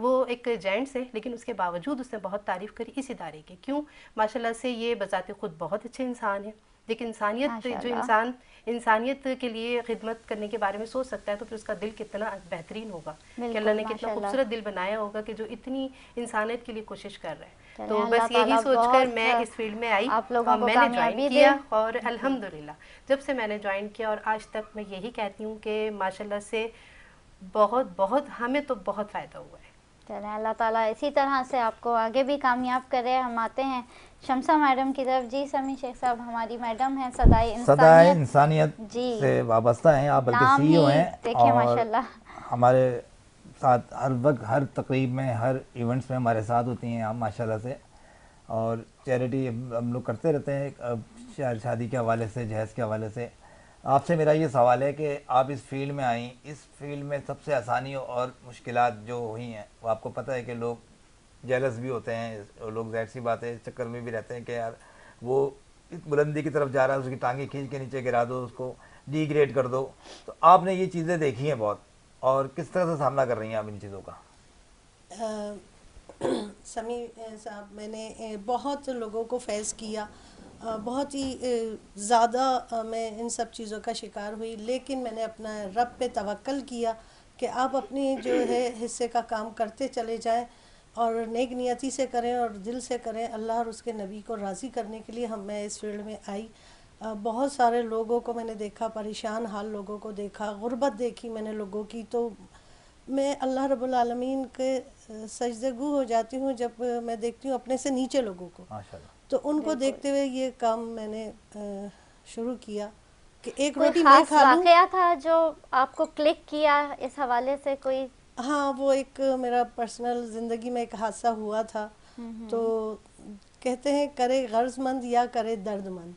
وہ ایک جینٹس ہے لیکن اس کے باوجود اس نے بہت تعریف کری اس ادارے کی. کیوں؟ ماشاءاللہ سے یہ بذات خود بہت اچھے انسان ہیں، لیکن انسانیت جو انسانیت کے لیے خدمت کرنے کے بارے میں سوچ سکتا ہے تو پھر اس کا دل کتنا بہترین ہوگا کہ اللہ نے کتنا خوبصورت دل بنایا ہوگا کہ جو اتنی انسانیت کے لیے کوشش کر رہے ہیں. تو بس یہی سوچ کر میں اس فیلڈ میں آئی اور میں نے جوائن کیا، اور الحمدللہ جب سے میں نے جوائن کیا اور آج تک میں یہی کہتی ہوں کہ ماشاءاللہ سے بہت بہت ہمیں تو بہت فائدہ ہوا ہے. چلیں اللہ تعالیٰ اسی طرح سے آپ کو آگے بھی کامیاب کرے. ہم آتے ہیں شمسہ میڈم کی طرف. جی سمیع شیخ صاحب ہماری میڈم ہیں صدائے انسانیت سے وابستہ ہیں آپ، بلکہ سی ای او ہیں، دیکھیں اور ماشاءاللہ ہمارے ساتھ ہر وقت ہر تقریب میں ہر ایونٹس میں ہمارے ساتھ ہوتی ہیں آپ ماشاءاللہ سے. اور چیریٹی ہم لوگ کرتے رہتے ہیں شادی کے حوالے سے، جہیز کے حوالے سے. آپ سے میرا یہ سوال ہے کہ آپ اس فیلڈ میں آئیں، اس فیلڈ میں سب سے آسانی اور مشکلات جو ہوئی ہیں وہ آپ کو پتہ ہے کہ لوگ جیلس بھی ہوتے ہیں، لوگ ظاہر سی بات ہے اس چکر میں بھی رہتے ہیں کہ یار وہ اس بلندی کی طرف جا رہا ہے، اس کی ٹانگیں کھینچ کے نیچے گرا دو، اس کو ڈی گریڈ کر دو. تو آپ نے یہ چیزیں دیکھی ہیں بہت، اور کس طرح سے سامنا کر رہی ہیں آپ ان چیزوں کا؟ سمیع صاحب، میں نے بہت لوگوں کو فیس کیا، بہت ہی زیادہ میں ان سب چیزوں کا شکار ہوئی، لیکن میں نے اپنا رب پہ توکل کیا کہ آپ اپنی جو ہے حصے کا کام کرتے چلے جائیں اور نیک نیتی سے کریں اور دل سے کریں، اللہ اور اس کے نبی کو راضی کرنے کے لیے میں اس فیلڈ میں آئی. بہت سارے لوگوں کو میں نے دیکھا، پریشان حال لوگوں کو دیکھا، غربت دیکھی میں نے لوگوں کی، تو میں اللہ رب العالمین کے سجدے گو ہو جاتی ہوں جب میں دیکھتی ہوں اپنے سے نیچے لوگوں کو. تو ان کو دیکھتے ہوئے یہ کام میں نے شروع کیا کہ ایک روٹی میں کھا لوں. واقعہ تھا جو آپ کو کلک کیا اس حوالے سے کوئی؟ ہاں، وہ ایک میرا پرسنل زندگی میں ایک حادثہ ہوا تھا. تو کہتے ہیں کرے غرض مند یا کرے درد مند،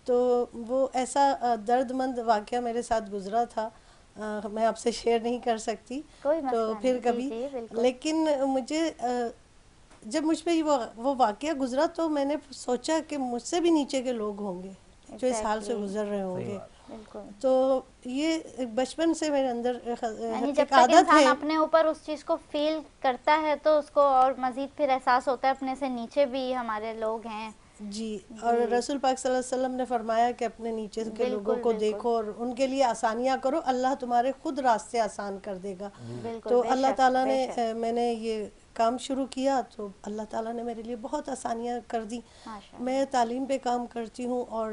تو وہ ایسا درد مند واقعہ میرے ساتھ گزرا تھا، میں آپ سے شیئر نہیں کر سکتی تو پھر کبھی. لیکن مجھے جب مجھ پہ وہ واقعہ گزرا تو میں نے سوچا کہ مجھ سے بھی نیچے کے لوگ ہوں گے جو اس حال سے گزر رہے ہوں گے. تو یہ بچپن سے میرے اندر ایک عادت ہے. اپنے اوپر اس چیز کو فیل کرتا ہے تو اس کو اور مزید پھر احساس ہوتا ہے اپنے سے نیچے بھی ہمارے لوگ ہیں. جی، اور رسول پاک صلی اللہ علیہ وسلم نے فرمایا کہ اپنے نیچے کے لوگوں کو دیکھو اور ان کے لیے آسانیاں کرو، اللہ تمہارے خود راستے آسان کر دے گا. تو اللہ تعالیٰ نے، میں نے یہ کام شروع کیا تو اللہ تعالیٰ نے میرے لیے بہت آسانیاں کر دی. میں تعلیم پہ کام کرتی ہوں اور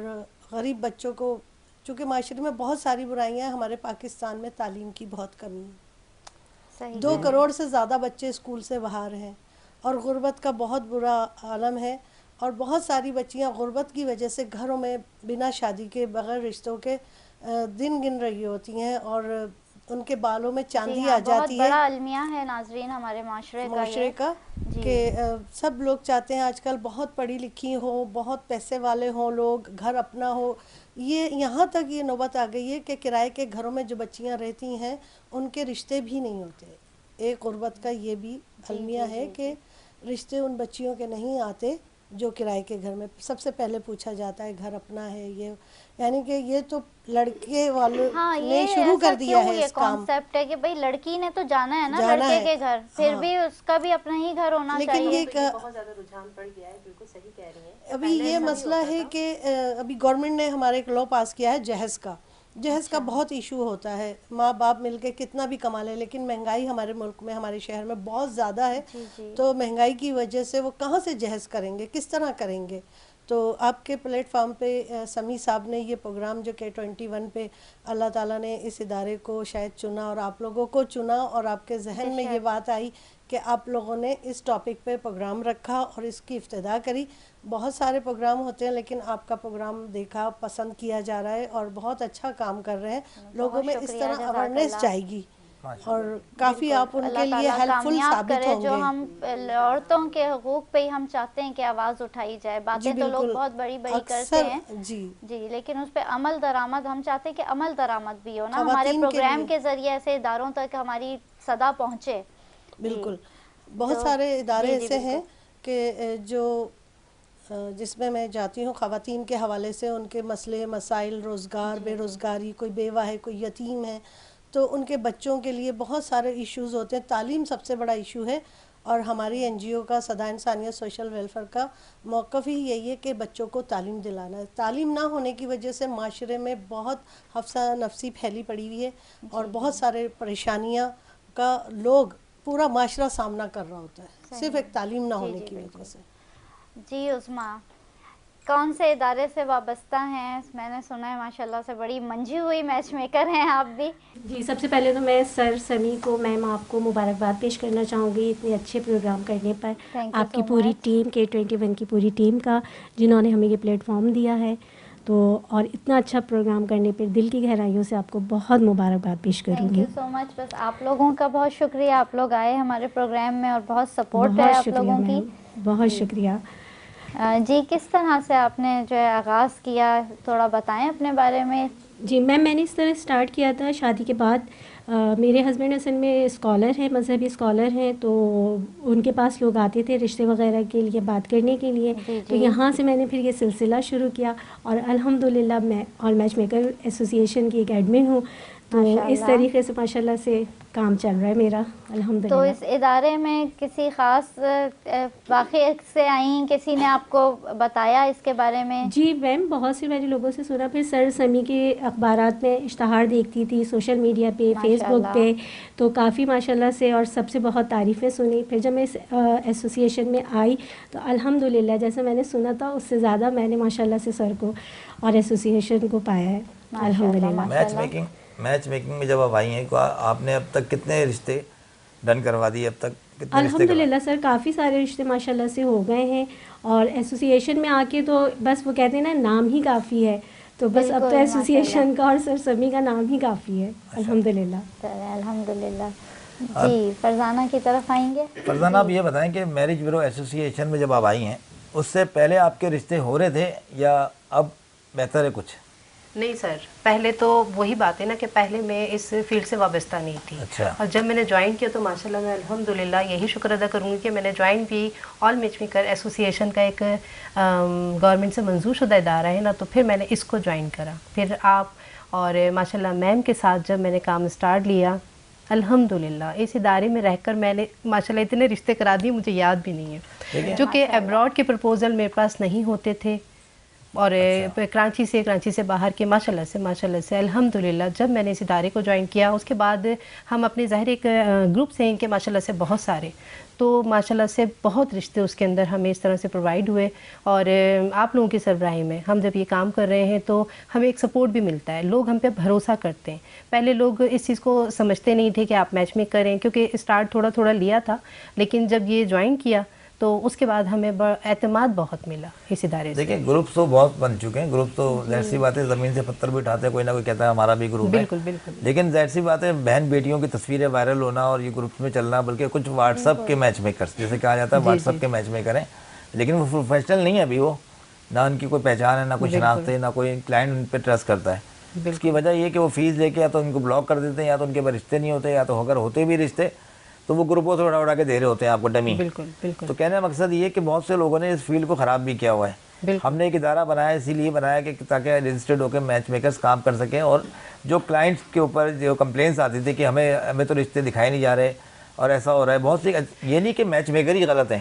غریب بچوں کو، چونکہ معاشرے میں بہت ساری برائیاں ہیں، ہمارے پاکستان میں تعلیم کی بہت کمی ہے. 2 کروڑ سے زیادہ بچے اسکول سے باہر ہیں اور غربت کا بہت برا عالم ہے، اور بہت ساری بچیاں غربت کی وجہ سے گھروں میں بنا شادی کے، بغیر رشتوں کے دن گن رہی ہوتی ہیں اور ان کے بالوں میں چاندی آ جاتی ہے. بہت بڑا المیہ ہے ناظرین ہمارے معاشرے کا کہ سب لوگ چاہتے ہیں آج کل بہت پڑھی لکھی ہوں، بہت پیسے والے ہوں لوگ، گھر اپنا ہو. یہ یہاں تک یہ نوبت آ گئی ہے کہ کرائے کے گھروں میں جو بچیاں رہتی ہیں ان کے رشتے بھی نہیں ہوتے. ایک غربت کا یہ بھی المیہ ہے کہ رشتے ان بچیوں کے نہیں آتے جو کرائے کے گھر میں. سب سے پہلے پوچھا جاتا ہے گھر اپنا ہے، یہ یعنی کہ یہ تو لڑکے والوں نے شروع کر دیا ہے اس کام. کانسیپٹ ہے کہ بھئی لڑکی نے تو جانا ہے نا لڑکے کے گھر، پھر بھی اس کا بھی اپنا ہی گھر ہونا چاہیے. لیکن یہ بہت زیادہ رجحان پڑ گیا ہے، بالکل صحیح کہہ رہی ہیں. ابھی یہ مسئلہ ہے کہ ابھی گورنمنٹ نے ہمارے ایک لاء پاس کیا ہے جہیز کا بہت ایشو ہوتا ہے. ماں باپ مل کے کتنا بھی کما لے، لیکن مہنگائی ہمارے ملک میں، ہمارے شہر میں بہت زیادہ ہے. تو مہنگائی کی وجہ سے وہ کہاں سے جہیز کریں گے، کس طرح کریں گے. تو آپ کے پلیٹ فارم پہ سمیع صاحب نے یہ پروگرام جو کہ 21 پہ اللہ تعالیٰ نے اس ادارے کو شاید چنا اور آپ لوگوں کو چنا، اور آپ کے ذہن میں یہ بات آئی کہ آپ لوگوں نے اس ٹاپک پہ پروگرام رکھا اور اس کی افتتاح کری. بہت سارے پروگرام ہوتے ہیں لیکن آپ کا پروگرام دیکھا، پسند کیا جا رہا ہے اور بہت اچھا کام کر رہے ہیں. لوگوں میں اس طرح اویئرنیس جائے گی اور کافی آپ ان کے لیے ہیلپ فل ثابت ہوں گے. جو ہم عورتوں کے حقوق پہ ہم چاہتے ہیں کہ آواز اٹھائی جائے. باتیں تو لوگ بہت بڑی بڑی کرتے ہیں جی، لیکن اس پہ عمل درآمد ہم چاہتے ہیں کہ عمل درآمد بھی ہو نا، ہمارے پروگرام کے ذریعے ایسے اداروں تک ہماری صدا پہنچے. بالکل، بہت سارے ادارے ایسے ہیں کہ جو جس میں جاتی ہوں خواتین کے حوالے سے ان کے مسئلے مسائل، روزگار، بے روزگاری، کوئی بیوہ ہے، کوئی یتیم ہے، تو ان کے بچوں کے لیے بہت سارے ایشوز ہوتے ہیں. تعلیم سب سے بڑا ایشو ہے, اور ہماری این جی او کا صدا انسانیت سوشل ویلفیئر کا موقف ہی یہی ہے کہ بچوں کو تعلیم دلانا ہے. تعلیم نہ ہونے کی وجہ سے معاشرے میں بہت حفظہ نفسی پھیلی پڑی ہوئی ہے, اور بہت سارے پریشانیاں کا لوگ پورا معاشرہ سامنا کر رہا ہوتا ہے صرف ایک تعلیم نہ ہونے کی وجہ سے. جی عظمیٰ, کون سے ادارے سے وابستہ ہیں؟ میں نے سنا ہے ماشاءاللہ سے بڑی منجھی ہوئی میچ میکر ہیں آپ بھی. جی, سب سے پہلے تو میں سر سمی کو, میم آپ کو مبارکباد پیش کرنا چاہوں گی اتنے اچھے پروگرام کرنے پر, آپ کی پوری ٹیم K21 کی پوری ٹیم کا, جنہوں نے ہمیں یہ پلیٹ فارم دیا ہے. تو اور اتنا اچھا پروگرام کرنے پر دل کی گہرائیوں سے آپ کو بہت مبارکباد پیش کروں گی. تھینک یو سو مچ. بس آپ لوگوں کا بہت شکریہ, آپ لوگ آئے ہمارے پروگرام میں اور بہت سپورٹ ہے آپ لوگوں کی. بہت شکریہ. جی, کس طرح سے آپ نے جو ہے آغاز کیا, تھوڑا بتائیں اپنے بارے میں. جی میم, میں نے اس طرح اسٹارٹ کیا تھا شادی کے بعد. میرے ہسبینڈ اصل میں اسکالر ہیں, مذہبی اسکالر ہیں, تو ان کے پاس لوگ آتے تھے رشتے وغیرہ کے لیے بات کرنے کے لیے. تو یہاں سے میں نے پھر یہ سلسلہ شروع کیا, اور الحمدللہ میں اور میچ میکر ایسوسی ایشن کی ایک ایڈمن ہوں. تو اس طریقے سے ماشاءاللہ سے کام چل رہا ہے میرا الحمدللہ. تو اس ادارے میں کسی خاص واقعے سے آئیں, کسی نے آپ کو بتایا اس کے بارے میں؟ جی میم, بہت سے میں نے لوگوں سے سنا, پھر سر سمی کے اخبارات میں اشتہار دیکھتی تھی, سوشل میڈیا پہ, فیس بک پہ, تو کافی ماشاءاللہ سے اور سب سے بہت تعریفیں سنی. پھر جب میں اس ایسوسی ایشن میں آئی تو الحمدللہ جیسا میں نے سنا تھا اس سے زیادہ میں نے ماشاءاللہ سے سر کو اور ایسوسی ایشن کو پایا ہے الحمدللہ. میچ میکنگ میں جب آپ آئی ہیں, آپ نے اب تک کتنے رشتے ڈن کروا دیے؟ اب تک کتنے الحمدللہ سر کافی سارے رشتے ماشاءاللہ سے ہو گئے ہیں, اور ایسوسی ایشن میں آ کے تو بس وہ کہتے ہیں نا نام ہی کافی ہے, تو بس اب تو ایسوسی ایشن کا اور سر سمی کا نام ہی کافی ہے الحمدللہ. الحمدللہ. جی, فرزانہ کی طرف آئیں گے. فرزانہ, آپ یہ بتائیں کہ میرج بیورو ایسوسی ایشن میں جب آپ آئی ہیں, اس سے پہلے آپ کے رشتے ہو رہے تھے یا اب بہتر ہے کچھ؟ نہیں سر, پہلے تو وہی بات ہے نا کہ پہلے میں اس فیلڈ سے وابستہ نہیں تھی. اور جب میں نے جوائن کیا تو ماشاءاللہ میں الحمدللہ یہی شکر ادا کروں گی کہ میں نے جوائن بھی آل میچ میکر ایسوسی ایشن کا ایک گورنمنٹ سے منظور شدہ ادارہ ہے نا, تو پھر میں نے اس کو جوائن کرا. پھر آپ اور ماشاءاللہ میم کے ساتھ جب میں نے کام اسٹارٹ لیا, الحمدللہ اس ادارے میں رہ کر میں نے ماشاءاللہ اتنے رشتے کرا دیے مجھے یاد بھی نہیں ہے, جو کہ ابراڈ کے پرپوزل میرے پاس نہیں ہوتے تھے, اور کراچی سے باہر کے ماشاءاللہ سے الحمدللہ جب میں نے اس ادارے کو جوائن کیا اس کے بعد ہم اپنے ظاہر ایک گروپ سے ان کے ماشاءاللہ سے بہت سارے, تو ماشاءاللہ سے بہت رشتے اس کے اندر ہمیں اس طرح سے پرووائڈ ہوئے. اور آپ لوگوں کی سربراہی میں ہم جب یہ کام کر رہے ہیں تو ہمیں ایک سپورٹ بھی ملتا ہے, لوگ ہم پہ بھروسہ کرتے ہیں. پہلے لوگ اس چیز کو سمجھتے نہیں تھے کہ آپ میچ میک کریں, کیونکہ اسٹارٹ تھوڑا تھوڑا لیا تھا, لیکن جب یہ جوائن کیا تو اس کے بعد ہمیں اعتماد بہت ملا اس ادارے سے. دیکھیں گروپس تو بہت بن چکے ہیں, گروپ تو ظاہر سی بات ہے زمین سے پتھر بھی اٹھاتے ہیں, کوئی نہ کوئی کہتا ہے ہمارا بھی گروپ ہے. بالکل بالکل. لیکن ظاہر سی بات ہے بہن بیٹیوں کی تصویریں وائرل ہونا اور یہ گروپس میں چلنا, بلکہ کچھ واٹس ایپ کے میچ میکرس جیسے کہا جاتا ہے واٹس ایپ کے میچ میکر ہیں, لیکن وہ پروفیشنل نہیں ہے ابھی, وہ نہ ان کی کوئی پہچان ہے, نہ کوئی شناخت ہے, نہ کوئی کلائنٹ ان پہ ٹرسٹ کرتا ہے. اس کی وجہ یہ کہ وہ فیس لے کے یا تو ان کو بلاک کر دیتے ہیں, یا تو ان کے پاس رشتے نہیں ہوتے, یا تو اگر ہوتے بھی رشتے تو وہ گروپوں سے اڑا کے دے رہے ہوتے ہیں آپ کو ڈمی. بالکل بالکل. تو کہنے کا مقصد یہ کہ بہت سے لوگوں نے اس فیلڈ کو خراب بھی کیا ہوا ہے. ہم نے ایک ادارہ بنایا اسی لیے بنایا کہ تاکہ رجسٹرڈ ہو کے میچ میکرز کام کر سکیں, اور جو کلائنٹس کے اوپر جو کمپلینس آتی تھی کہ ہمیں تو رشتے دکھائے نہیں جا رہے اور ایسا ہو رہا ہے, بہت سی, یہ نہیں کہ میچ میکر ہی غلط ہیں,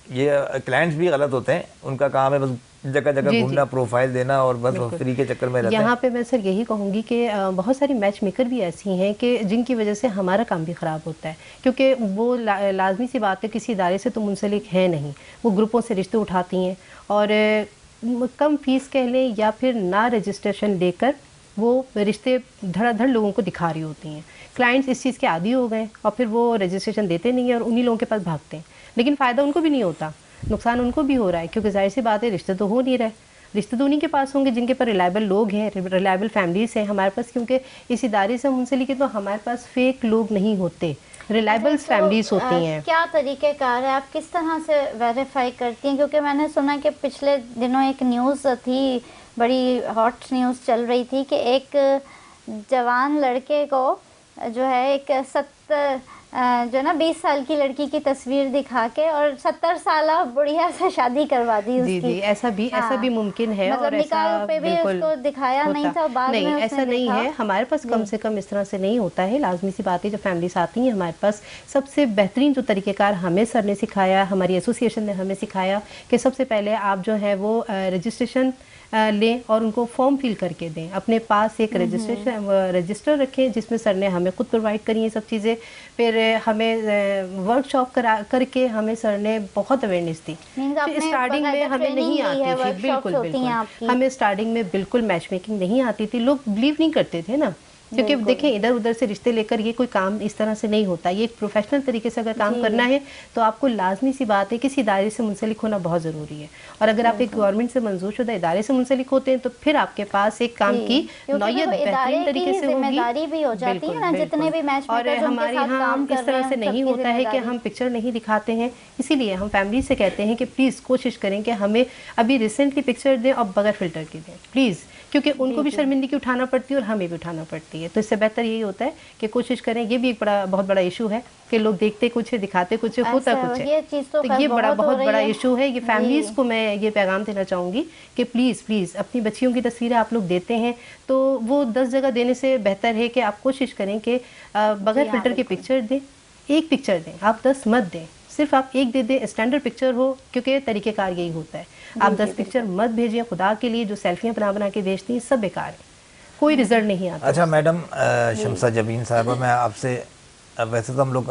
یہ کلائنٹس بھی غلط ہوتے ہیں, ان کا کام ہے بس جگہ جگہ گھومنا, پروفائل دینا, اور بس فری کے چکر میں رہتے ہیں. یہاں پہ میں سر یہی کہوں گی کہ بہت ساری میچ میکر بھی ایسی ہیں کہ جن کی وجہ سے ہمارا کام بھی خراب ہوتا ہے, کیونکہ وہ لازمی سی بات ہے کسی ادارے سے تو منسلک ہے نہیں, وہ گروپوں سے رشتے اٹھاتی ہیں اور کم فیس کہہ لیں یا پھر نہ رجسٹریشن لے کر وہ رشتے دھڑا دھڑ لوگوں کو دکھا رہی ہوتی ہیں. کلائنٹس اس چیز کے عادی ہو گئے اور پھر وہ رجسٹریشن دیتے نہیں ہیں اور انہی لوگوں کے پاس بھاگتے ہیں, لیکن فائدہ ان کو بھی نہیں ہوتا, نقصان ان کو بھی ہو رہا ہے, کیونکہ ظاہر سی بات ہے رشتے تو ہو نہیں رہے. رشتے تو انہیں کے پاس ہوں گے جن کے پر ریلائبل لوگ ہیں, ریلائبل فیملیز ہیں ہمارے پاس, کیونکہ اس ادارے سے منسلک ہے تو ہمارے پاس فیک لوگ نہیں ہوتے, ریلائبل فیملیز ہوتی ہیں. کیا طریقہ کار ہے, آپ کس طرح سے ویریفائی کرتی ہیں؟ کیونکہ میں نے سنا کہ پچھلے دنوں ایک نیوز تھی, بڑی ہاٹ نیوز چل رہی تھی کہ ایک جوان لڑکے کو جو ہے ایک جو نا 20 سال کی لڑکی کی تصویر دکھا کے اور 70 سالہ بڑھیا سے شادی کروا دی اس جی کی. جی ایسا بھی ممکن ہے. مطلب اور نکاح پہ بھی اس کو دکھایا نہیں تھا, بعد میں نہیں اس نے ایسا نہیں دیکھا. ہے ہمارے پاس, کم سے کم اس طرح سے نہیں ہوتا ہے. لازمی سی بات ہے جب فیملیز آتی ہیں ہمارے پاس, سب سے بہترین جو طریقہ کار ہمیں سر نے سکھایا, ہماری ایسوسیشن نے ہمیں سکھایا کہ سب سے پہلے آپ جو ہے وہ رجسٹریشن لیں اور ان کو فارم فل کر کے دیں. اپنے پاس ایک رجسٹر رکھیں جس میں سر نے ہمیں خود پرووائڈ کری ہیں سب چیزیں. پھر ہمیں ورک شاپ کر کے ہمیں سر نے بہت اویئرنیس دی. اسٹارٹنگ میں ہمیں نہیں آتی تھی, بالکل بالکل ہمیں اسٹارٹنگ میں بالکل میچ میکنگ نہیں آتی تھی. لوگ بلیو نہیں کرتے تھے نا, کیونکہ دیکھیں ادھر ادھر سے رشتے لے کر یہ کوئی کام اس طرح سے نہیں ہوتا. یہ ایک پروفیشنل طریقے سے اگر کام کرنا ہے تو آپ کو لازمی سی بات ہے کسی ادارے سے منسلک ہونا بہت ضروری ہے. اور اگر آپ ایک گورنمنٹ سے منظور شدہ ادارے سے منسلک ہوتے ہیں تو پھر آپ کے پاس ایک کام کی نوعیت بہترین طریقے سے ہوگی. اور ہمارے یہاں اس طرح سے نہیں ہوتا ہے کہ ہم پکچر نہیں دکھاتے ہیں. اسی لیے ہم فیملی سے کہتے ہیں کہ پلیز کوشش کریں کہ ہمیں ابھی ریسنٹلی پکچر دیں اور بغیر فلٹر کے دیں پلیز, کیونکہ ان کو بھی شرمندگی اٹھانا پڑتی ہے اور ہمیں بھی اٹھانا پڑتی ہے. تو اس سے بہتر یہی ہوتا ہے کہ کوشش کریں. یہ بھی ایک بہت بڑا ایشو ہے کہ لوگ دیکھتے کچھ ہے, دکھاتے کچھ ہے, ہوتا کچھ ہے. تو یہ بہت بڑا ایشو ہے. یہ فیملیز کو میں یہ پیغام دینا چاہوں گی کہ پلیز اپنی بچیوں کی تصویریں آپ لوگ دیتے ہیں تو وہ 10 جگہ دینے سے بہتر ہے کہ آپ کوشش کریں کہ بغیر فلٹر کے پکچر دیں. ایک پکچر دیں, آپ 10 مت دیں, صرف آپ ایک دے دیں, اسٹینڈرڈ پکچر ہو, کیونکہ طریقہ کار یہی ہوتا ہے. آپ 10 پکچر مت بھیجیں خدا کے لیے. جو سیلفیاں بنا کے بھیجتی ہیں سب بیکار ہے, کوئی رزلٹ نہیں آتا. اچھا میڈم شمسہ جبین صاحبہ, میں آپ سے, ویسے تو ہم لوگ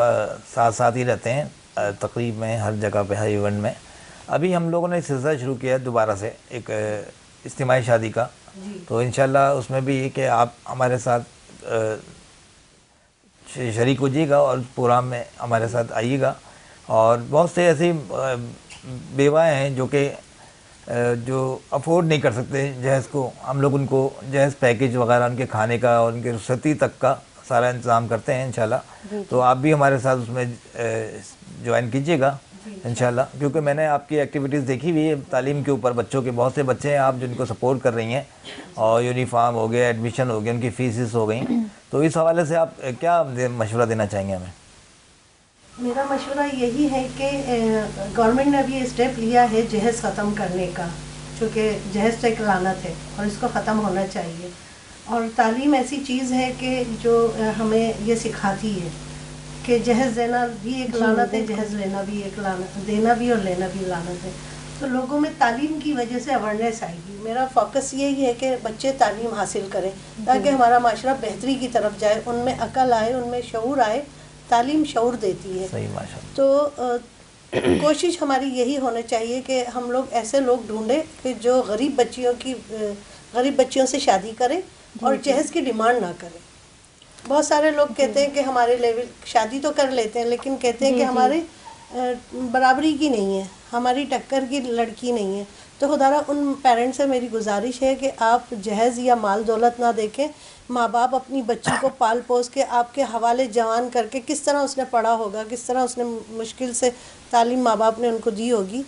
ساتھ ہی رہتے ہیں تقریب میں, ہر جگہ پہ, ہر ایونٹ میں. ابھی ہم لوگوں نے سلسلہ شروع کیا ہے دوبارہ سے ایک اجتماعی شادی کا, تو انشاءاللہ اس میں بھی کہ آپ ہمارے ساتھ شریک ہوجیے گا اور پروگرام میں ہمارے ساتھ آئیے گا. اور بہت سے ایسی بیوائیں ہیں جو افورڈ نہیں کر سکتے جہیز کو, ہم لوگ ان کو جہیز پیکیج وغیرہ, ان کے کھانے کا اور ان کے رخصتی تک کا سارا انتظام کرتے ہیں انشاءاللہ. تو آپ بھی ہمارے ساتھ اس میں جوائن کیجیے گا انشاءاللہ, کیونکہ میں نے آپ کی ایکٹیویٹیز دیکھی ہوئی ہے تعلیم کے اوپر. بچوں کے بہت سے بچے ہیں آپ جن کو سپورٹ کر رہی ہیں, اور یونیفارم ہو گیا, ایڈمیشن ہو گیا, ان کی فیسز ہو گئیں. تو اس حوالے سے آپ کیا مشورہ دینا چاہیں گے ہمیں؟ میرا مشورہ یہی ہے کہ گورنمنٹ نے ابھی اسٹیپ لیا ہے جہیز ختم کرنے کا, چونکہ جہیز تو ایک لعنت ہے اور اس کو ختم ہونا چاہیے. اور تعلیم ایسی چیز ہے کہ جو ہمیں یہ سکھاتی ہے کہ جہیز دینا بھی ایک لعنت ہے, جہیز لینا بھی ایک لعنت, دینا بھی اور لینا بھی لعنت ہے. تو لوگوں میں تعلیم کی وجہ سے اویئرنیس آئے گی. میرا فوکس یہی ہے کہ بچے تعلیم حاصل کریں تاکہ ہمارا معاشرہ بہتری کی طرف جائے, ان میں عقل آئے, ان میں شعور آئے. تعلیم شعور دیتی ہے. صحیح, ماشاءاللہ. تو کوشش ہماری یہی ہونا چاہیے کہ ہم لوگ ایسے لوگ ڈھونڈیں کہ جو غریب بچیوں سے شادی کریں اور جہیز کی ڈیمانڈ نہ کریں. بہت سارے لوگ کہتے ہیں کہ ہمارے لیول, شادی تو کر لیتے ہیں لیکن کہتے ہیں کہ ہماری برابری کی نہیں ہے, ہماری ٹکر کی لڑکی نہیں ہے. تو خدا ان پیرنٹس سے میری گزارش ہے کہ آپ جہیز یا مال دولت نہ دیکھیں. ماں باپ اپنی بچی کو پال پوس کے آپ کے حوالے جوان کر کے, کس طرح اس نے پڑھا ہوگا, کس طرح اس نے مشکل سے تعلیم ماں باپ نے ان کو دی ہوگی.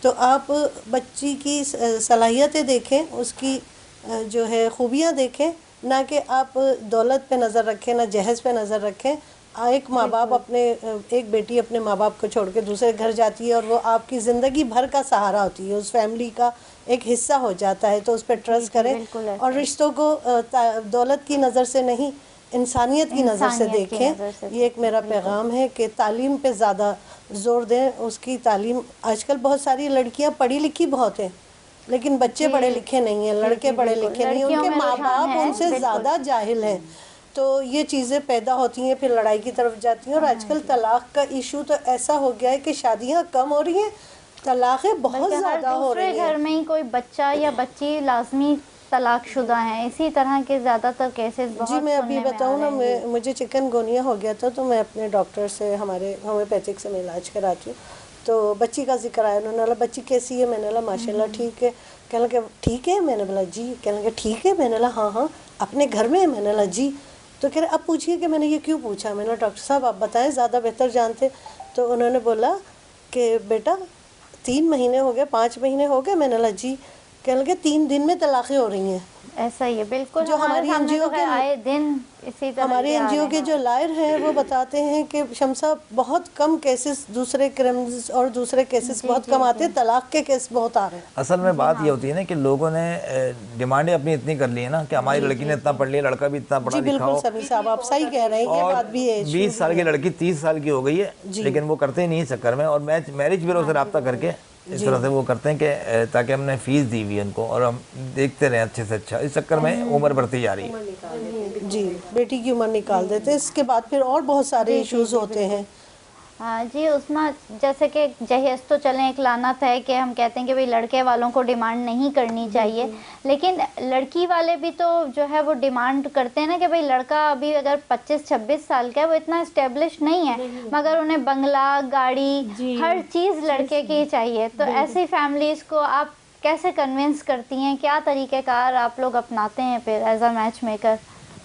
تو آپ بچی کی صلاحیتیں دیکھیں, اس کی جو ہے خوبیاں دیکھیں, نہ کہ آپ دولت پہ نظر رکھیں, نہ جہیز پہ نظر رکھیں. ایک ماں باپ ایک بیٹی اپنے ماں باپ کو چھوڑ کے دوسرے گھر جاتی ہے اور وہ آپ کی زندگی بھر کا سہارا ہوتی ہے, اس فیملی کا ایک حصہ ہو جاتا ہے. تو اس پہ ٹرسٹ کریں اور رشتوں کو دولت کی نظر سے نہیں, انسانیت کی نظر سے دیکھیں. یہ ایک میرا پیغام ہے کہ تعلیم پہ زیادہ زور دیں. اس کی تعلیم, آج کل بہت ساری لڑکیاں پڑھی لکھی بہت ہیں لیکن بچے پڑھے لکھے نہیں ہیں, لڑکے پڑھے لکھے نہیں ہیں, ان کے ماں باپ ان سے زیادہ جاہل ہیں. تو یہ چیزیں پیدا ہوتی ہیں, پھر لڑائی کی طرف جاتی ہیں. اور آج کل طلاق کا ایشو تو ایسا ہو گیا ہے کہ شادیاں کم ہو رہی ہیں, طلاقیں بہت زیادہ ہو رہی ہیں. دوسرے گھر میں ہی کوئی بچہ یا بچی لازمی طلاق شدہ ہیں. اسی طرح کے زیادہ تر کیسز بہت. جی میں ابھی بتاؤں نا, مجھے چکن گونیا ہو گیا تھا تو میں اپنے ڈاکٹر سے, ہمارے ہومیوپیتھک سے میں علاج کراتی ہوں. تو بچی کا ذکر آیا, انہوں نے بولا بچی کیسی ہے, میں نے بولا ماشاء اللہ ٹھیک ہے. کہنے لگے ٹھیک ہے, میں نے بولا جی. کہنے لگے ٹھیک ہے, میں نے بولا ہاں اپنے گھر میں ہے, میں نے بولا جی. تو کہہ رہے اب پوچھیے کہ میں نے یہ کیوں پوچھا. میں نے ڈاکٹر صاحب آپ بتائیں, زیادہ بہتر جانتے. تو انہوں نے بولا کہ بیٹا 3 مہینے ہو گئے, 5 مہینے ہو گئے. میں نے بولا جی. کہنے لگے 3 دن میں طلاقیں ہو رہی ہیں. ایسا ہی ہے بالکل, جو ہماری این جی او کے آئے دن اسی طرح ہماری این جی او کے جو لائر ہیں وہ بتاتے ہیں کہ شمسا بہت کم کیسز دوسرے کرائمز اور دوسرے کیسز بہت کم آتے ہیں، طلاق کے کیس بہت آ رہے ہیں. اصل میں بات یہ ہوتی ہے نا کہ لوگوں نے ڈیمانڈیں اپنی اتنی کر لی ہیں نا کہ ہماری لڑکی نے اتنا پڑھ لیا، لڑکا بھی اتنا پڑھا جی لکھا بالکل ہو، سمیع صاحب آپ صحیح کہہ رہے ہیں، یہ اور بات بھی ہے. 20 سال کی لڑکی 30 سال کی ہو گئی ہے لیکن وہ کرتے ہی نہیں چکر میں، اور میرج بیورو سے رابطہ کر کے اس طرح سے وہ کرتے ہیں کہ تاکہ ہم نے فیس دی ہوئی ہے ان کو اور ہم دیکھتے رہیں اچھے سے اچھا، اس چکر میں عمر بڑھتی جا رہی ہے. جی بیٹی کی عمر نکال دیتے، اس کے بعد پھر اور بہت سارے ایشوز ہوتے ہیں. جی عثمہ، جیسے کہ جہیز تو چلیں ایک لعنت ہے کہ ہم کہتے ہیں کہ بھئی لڑکے والوں کو ڈیمانڈ نہیں کرنی چاہیے، لیکن لڑکی والے بھی تو جو ہے وہ ڈیمانڈ کرتے ہیں نا کہ بھئی لڑکا ابھی اگر 25-26 سال کا ہے وہ اتنا اسٹیبلش نہیں ہے مگر انہیں بنگلہ گاڑی ہر چیز لڑکے کی چاہیے. تو ایسی فیملیز کو آپ کیسے کنونس کرتی ہیں، کیا طریقہ کار آپ لوگ اپناتے ہیں پھر ایز اے میچ میکر؟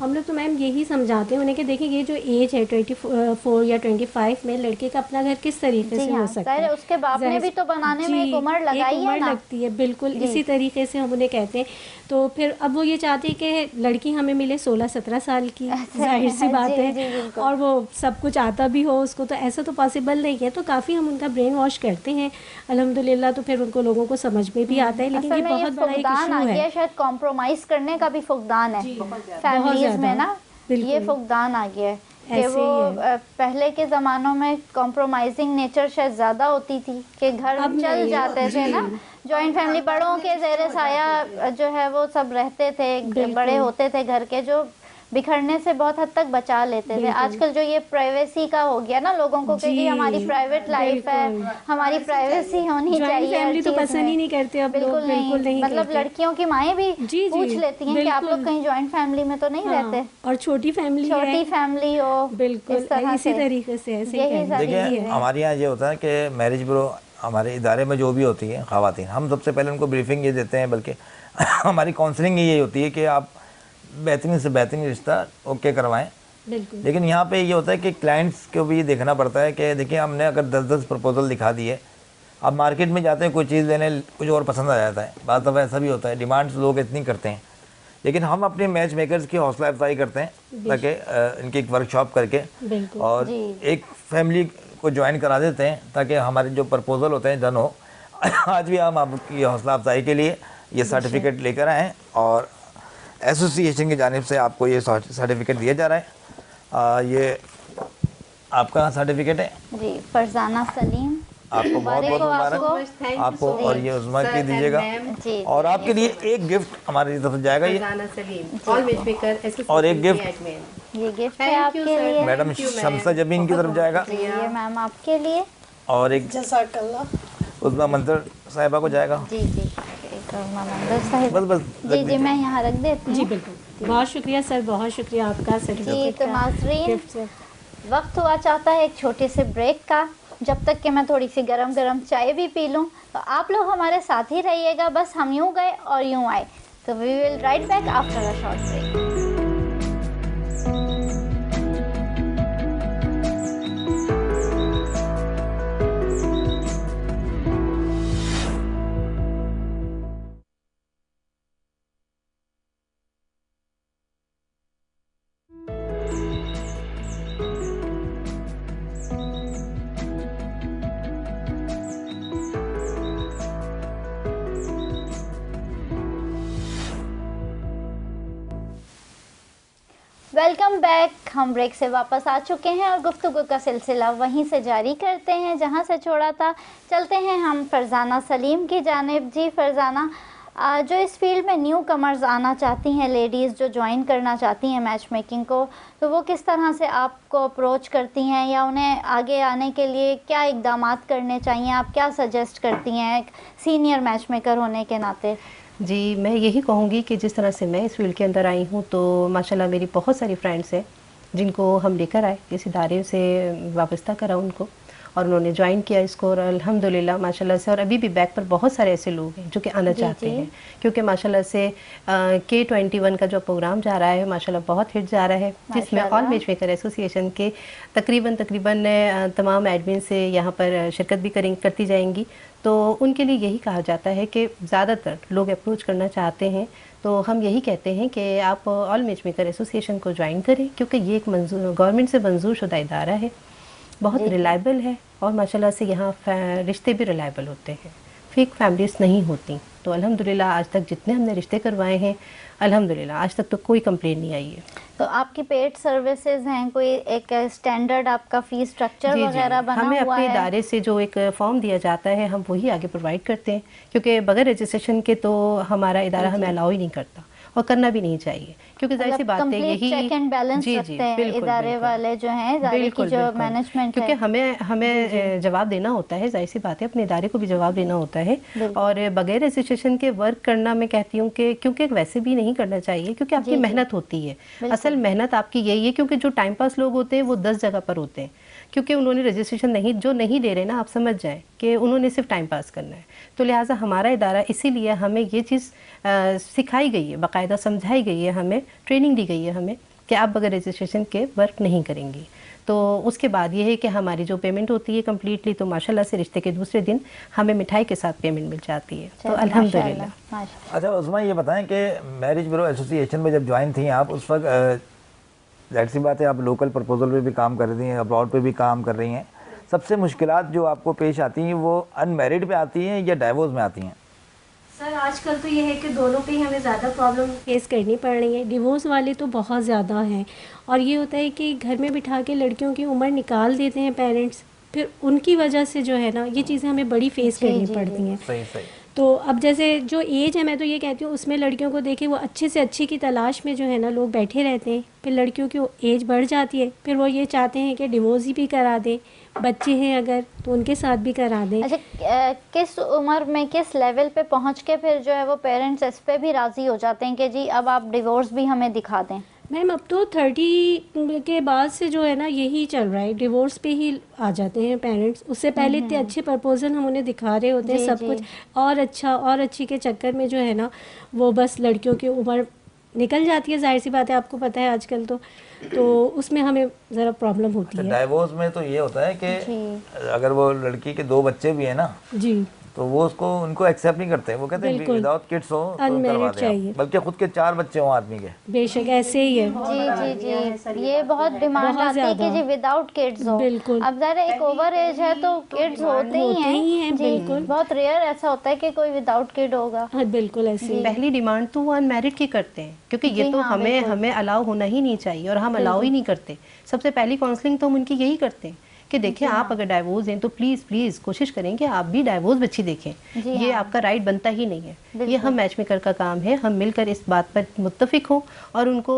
ہم لوگ تو میم یہی سمجھاتے ہیں انہیں کہ دیکھیں یہ جو ایج ہے 24 یا 25 میں لڑکے کا اپنا گھر کس طریقے سے ہو سکتا ہے، اس کے باپ نے بھی تو بنانے میں ایک عمر لگائی ہے نا، لگتی ہے. بالکل اسی طریقے سے ہم انہیں کہتے ہیں. تو پھر اب وہ یہ چاہتے ہیں کہ لڑکی ہمیں ملے 16-17 سال کی، ظاہر سی بات ہے، اور وہ سب کچھ آتا بھی ہو اس کو، تو ایسا تو پاسبل نہیں ہے. تو کافی ہم ان کا برین واش کرتے ہیں الحمدللہ، تو پھر ان کو لوگوں کو سمجھ میں بھی آتا ہے. لیکن یہ بہت بڑا ایک ایشو ہے، شاید کمپرومائز کرنے کا بھی فقدان ہے فیملیز میں نا، یہ فقدان آ گیا ہے کہ وہ پہلے کے زمانوں میں کمپرومائزنگ نیچر شاید زیادہ ہوتی تھی کہ گھر چل جاتے تھے نا، جوائنٹ فیملی بڑوں کے زیر سایہ جو ہے وہ سب رہتے تھے، بڑے ہوتے تھے گھر کے، جو بکھرنے سے بہت حد تک بچا لیتے تھے. آج کل جو یہ پرائیویسی کا ہو گیا نا لوگوں کو کہ جی ہماری پرائیویٹ لائف ہے، ہماری پرائیویسی ہونی چاہیے، فیملی تو پسند ہی نہیں کرتے اب لوگ، بالکل نہیں، مطلب لڑکیوں کی مائیں بھی پوچھ لیتی ہیں کہ آپ لوگ کہیں جوائنٹ فیملی میں تو نہیں رہتے، اور چھوٹی فیملی ہو. بالکل اسی طریقے سے دیکھیں ہمارے یہاں یہ ہوتا ہے کہ میرج بیورو ہمارے ادارے میں جو بھی ہوتی ہیں خواتین، ہم سب سے پہلے ان کو بریفنگ یہ دیتے ہیں، بلکہ ہماری کاؤنسلنگ یہ ہوتی ہے کہ آپ بہترین سے بہترین رشتہ اوکے کروائیں. لیکن یہاں پہ یہ ہوتا ہے کہ کلائنٹس کو بھی یہ دیکھنا پڑتا ہے کہ دیکھیں ہم نے اگر 10 پرپوزل دکھا دیے، اب مارکیٹ میں جاتے ہیں کوئی چیز لینے کچھ اور پسند آ جاتا ہے، بعض دفعہ ایسا بھی ہوتا ہے ڈیمانڈس لوگ اتنی کرتے ہیں، لیکن ہم اپنے میچ میکرز کی حوصلہ افزائی کرتے ہیں تاکہ ان کی ایک ورک شاپ کر کے اور ایک فیملی کو جوائن کرا دیتے ہیں تاکہ ہمارے جو پرپوزل ہوتے ہیں ڈن ہو. آج بھی ہم آپ کی حوصلہ افزائی کے لیے یہ سرٹیفکیٹ لے کر آئے ہیں اور ایسوسی ایشن کی جانب سے آپ کو یہ سرٹیفکیٹ دیا جا رہا ہے. یہ آپ کا سرٹیفکیٹ ہے جی، فرزانہ سلیم، آپ کو بہت بہت مبارک آپ کو، اور یہ عظمیٰ کی دیجیے گا، اور آپ کے لیے ایک گفٹ ہماری طرف سے جائے گا اور ایک گفٹ یہ گفٹ ہے آپ کے لیے میڈم شمسہ جبین کی طرف جائے گا، یہ میم آپ کے لیے، اور ایک جزاک اللہ عظمیٰ منظر صاحبہ کو جائے گا. جی جی بس جی جی میں یہاں رکھ دیتی ہوں. جی بالکل، بہت شکریہ سر، بہت شکریہ آپ کا سرٹیفکیٹ. تو ناظرین وقت ہوا چاہتا ہے ایک چھوٹے سے بریک کا، جب تک کہ میں تھوڑی سی گرم گرم چائے بھی پی لوں. تو آپ لوگ ہمارے ساتھ ہی رہیے گا، بس ہم یوں گئے اور یوں آئے. تو we will right back after a short break. Welcome back. ہم بریک سے واپس آ چکے ہیں اور گفتگو کا سلسلہ وہیں سے جاری کرتے ہیں جہاں سے چھوڑا تھا. چلتے ہیں ہم فرزانہ سلیم کی جانب. جی فرزانہ، جو اس فیلڈ میں نیو کمرز آنا چاہتی ہیں، لیڈیز جو جوائن کرنا چاہتی ہیں میچ میکنگ کو، تو وہ کس طرح سے آپ کو اپروچ کرتی ہیں یا انہیں آگے آنے کے لیے کیا اقدامات کرنے چاہیے؟ آپ کیا سجیسٹ کرتی ہیں ایک سینئر میچ میکر ہونے کے ناطے؟ جی میں یہی کہوں گی کہ جس طرح سے میں اس فیلڈ کے اندر آئی ہوں تو ماشاءاللہ میری بہت ساری فرینڈس ہیں جن کو ہم لے کر آئے، اس ادارے سے وابستہ کرا ان کو، اور انہوں نے جوائن کیا اس کو، اور الحمدللہ ماشاءاللہ سے، اور ابھی بھی بیک پر بہت سارے ایسے لوگ ہیں جو کہ آنا چاہتے ہیں، کیونکہ ماشاءاللہ سے K21 کا جو پروگرام جا رہا ہے ماشاءاللہ بہت ہٹ جا رہا ہے، جس میں آل میچ میکر ایسوسی ایشن کے تقریباً تمام ایڈمن سے یہاں پر شرکت بھی کرتی جائیں گی. تو ان کے لیے یہی کہا جاتا ہے کہ زیادہ تر لوگ اپروچ کرنا چاہتے ہیں تو تو ہم یہی کہتے ہیں کہ آپ آل میچ میکر ایسوسیشن کو جوائن کریں، کیونکہ یہ ایک گورنمنٹ سے منظور شدہ ادارہ ہے، بہت ریلائبل ہے، اور ماشاءاللہ سے یہاں رشتے بھی ریلائبل ہوتے ہیں، فیک فیملیز نہیں ہوتی. تو الحمدللہ آج تک جتنے ہم نے رشتے کروائے ہیں الحمدللہ آج تک تو کوئی کمپلین نہیں آئی ہے. تو آپ کی پیڈ سروسز ہیں، کوئی ایک اسٹینڈرڈ آپ کا فی اسٹرکچر وغیرہ بنا ہمیں ہوا اپنے ہے؟ ادارے سے جو ایک فارم دیا جاتا ہے ہم وہی آگے پرووائڈ کرتے ہیں، کیونکہ بغیر رجسٹریشن کے تو ہمارا ادارہ ہمیں الاؤ ہی نہیں کرتا، اور کرنا بھی نہیں چاہیے، کیونکہ ظاہر سی بات ہے یہی چیک اینڈ بیلنس رکھتے ہیں ادارے والے جو ہیں، ادارے کی جو مینجمنٹ ہے، کیونکہ ہمیں جواب دینا ہوتا ہے، ظاہر سی بات ہے اپنے ادارے کو بھی جواب دینا ہوتا ہے، اور بغیر رجسٹریشن کے ورک کرنا میں کہتی ہوں کہ کیونکہ ویسے بھی نہیں کرنا چاہیے، کیونکہ آپ کی محنت ہوتی ہے، اصل محنت آپ کی یہی ہے، کیونکہ جو ٹائم پاس لوگ ہوتے ہیں وہ 10 جگہ پر ہوتے ہیں، کیونکہ انہوں نے رجسٹریشن نہیں لے رہے نا، آپ سمجھ جائیں کہ انہوں نے صرف ٹائم پاس کرنا ہے. تو لہٰذا ہمارا ادارہ اسی لیے ہمیں یہ چیز سکھائی گئی ہے، باقاعدہ سمجھائی گئی ہے، ہمیں ٹریننگ دی گئی ہے ہمیں کہ آپ بغیر رجسٹریشن کے ورک نہیں کریں گی. تو اس کے بعد یہ ہے کہ ہماری جو پیمنٹ ہوتی ہے کمپلیٹلی تو ماشاءاللہ سے رشتے کے دوسرے دن ہمیں مٹھائی کے ساتھ پیمنٹ مل جاتی ہے. تو الحمدللہ. اچھا عظمیٰ یہ بتائیں کہ میرج بیورو ایسوسی ایشن میں جب جوائن تھیں آپ، اس وقت ظاہر سی بات ہے آپ لوکل پرپوزل پہ بھی کام کر رہی ہیں، ابراڈ پہ بھی کام کر رہی ہیں، سب سے مشکلات جو آپ کو پیش آتی ہیں وہ ان میرڈ پہ آتی ہیں یا ڈائیورس میں آتی ہیں؟ سر آج کل تو یہ ہے کہ دونوں پہ ہی ہمیں زیادہ پرابلم فیس کرنی پڑ رہی ہے. ڈیورس والے تو بہت زیادہ ہیں، اور یہ ہوتا ہے کہ گھر میں بٹھا کے لڑکیوں کی عمر نکال دیتے ہیں پیرنٹس، پھر ان کی وجہ سے جو ہے نا یہ چیزیں ہمیں بڑی فیس کرنی پڑتی ہیں. صحیح. تو اب جیسے جو ایج ہے میں تو یہ کہتی ہوں اس میں لڑکیوں کو دیکھیں وہ اچھے سے اچھی کی تلاش میں جو ہے نا لوگ بیٹھے رہتے ہیں، پھر لڑکیوں کی ایج بڑھ جاتی ہے، پھر وہ یہ چاہتے ہیں کہ ڈیورس ہی بھی کرا دیں، بچے ہیں اگر تو ان کے ساتھ بھی کرا دیں. اچھا کس عمر میں کس لیول پہ پہنچ کے پھر جو ہے وہ پیرنٹس اس پہ بھی راضی ہو جاتے ہیں کہ جی اب آپ ڈیورس بھی ہمیں دکھا دیں؟ میم اب تو 30 کے بعد سے جو ہے نا یہی چل رہا ہے، ڈیورس پہ ہی آ جاتے ہیں پیرنٹس. اس سے پہلے اتنے اچھے پرپوزل ہم انہیں دکھا رہے ہوتے ہیں، سب کچھ اور اچھا اور اچھی کے چکر میں جو ہے نا وہ بس لڑکیوں کی عمر نکل جاتی ہے. ظاہر سی بات ہے آپ کو پتہ ہے آج کل تو اس میں ہمیں ذرا پرابلم ہوتی ہے. ڈائیورس میں تو یہ ہوتا ہے کہ اگر وہ لڑکی کے 2 بچے بھی ہیں نا جی تو وہ ان کو ایکسیپٹ نہیں کرتے، وہ کہتے ہیں وداؤٹ کڈس ہو تو کروا دیں چاہیے، بلکہ خود کے 4 بچے ہوں آدمی کے. بے شک ایسے ہی ہے. جی یہ بہت ڈیمانڈ آتی ہے کہ جی وداؤٹ کڈس ہو. بالکل. اب ظاہر ایک اوور ایج ہے تو کڈس ہوتے ہی ہیں. بالکل. بہت ریئر ایسا ہوتا ہے کہ کوئی وداؤٹ کڈ ہوگا. بالکل ایسے. پہلی ڈیمانڈ تو وہ ان میرڈ کی کرتے ہیں، کیونکہ یہ تو ہمیں الاؤ ہونا ہی نہیں چاہیے، اور ہم الاؤ ہی نہیں کرتے. سب سے پہلی کاؤنسلنگ تو ہم ان کی یہی کرتے ہیں کہ دیکھیں آپ اگر ڈائیورس ہیں تو پلیز کوشش کریں کہ آپ بھی ڈائیورس بچی دیکھیں. یہ آپ کا رائٹ بنتا ہی نہیں ہے، یہ ہم میچ میکر کا کام ہے، ہم مل کر اس بات پر متفق ہوں اور ان کو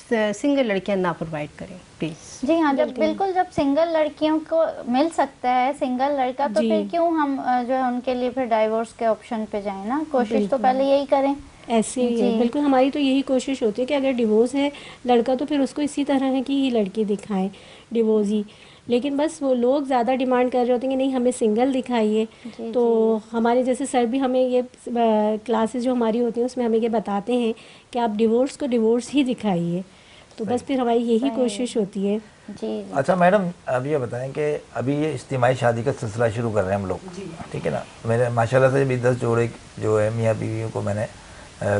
سنگل لڑکیاں نہ پرووائڈ کریں پلیز. جی ہاں، جب سنگل لڑکیوں کو مل سکتا ہے سنگل لڑکا تو پھر کیوں ہم جو ہے ان کے لیے پھر ڈائیورس کے آپشن پہ جائیں نا. کوشش تو پہلے یہی کریں. ایسے ہی ہے بالکل. ہماری تو یہی کوشش ہوتی ہے کہ اگر ڈیورس ہے لڑکا تو پھر اس کو اسی طرح کی ہی لڑکی دکھائیں ڈیورس ہی. لیکن بس وہ لوگ زیادہ ڈیمانڈ کر رہے ہوتے ہیں کہ نہیں ہمیں سنگل دکھائیے. تو ہمارے جیسے سر بھی ہمیں یہ کلاسز جو ہماری ہوتی ہیں اس میں ہمیں یہ بتاتے ہیں کہ آپ ڈیورس کو ڈیورس ہی دکھائیے. تو بس پھر ہماری یہی کوشش ہوتی ہے. جی اچھا میڈم اب یہ بتائیں کہ ابھی یہ اجتماعی شادی کا سلسلہ شروع کر رہے ہیں ہم لوگ، ٹھیک ہے نا. میرے ماشاءاللہ سے بھی 10 جوڑے جو ہے میاں بیویوں کو میں نے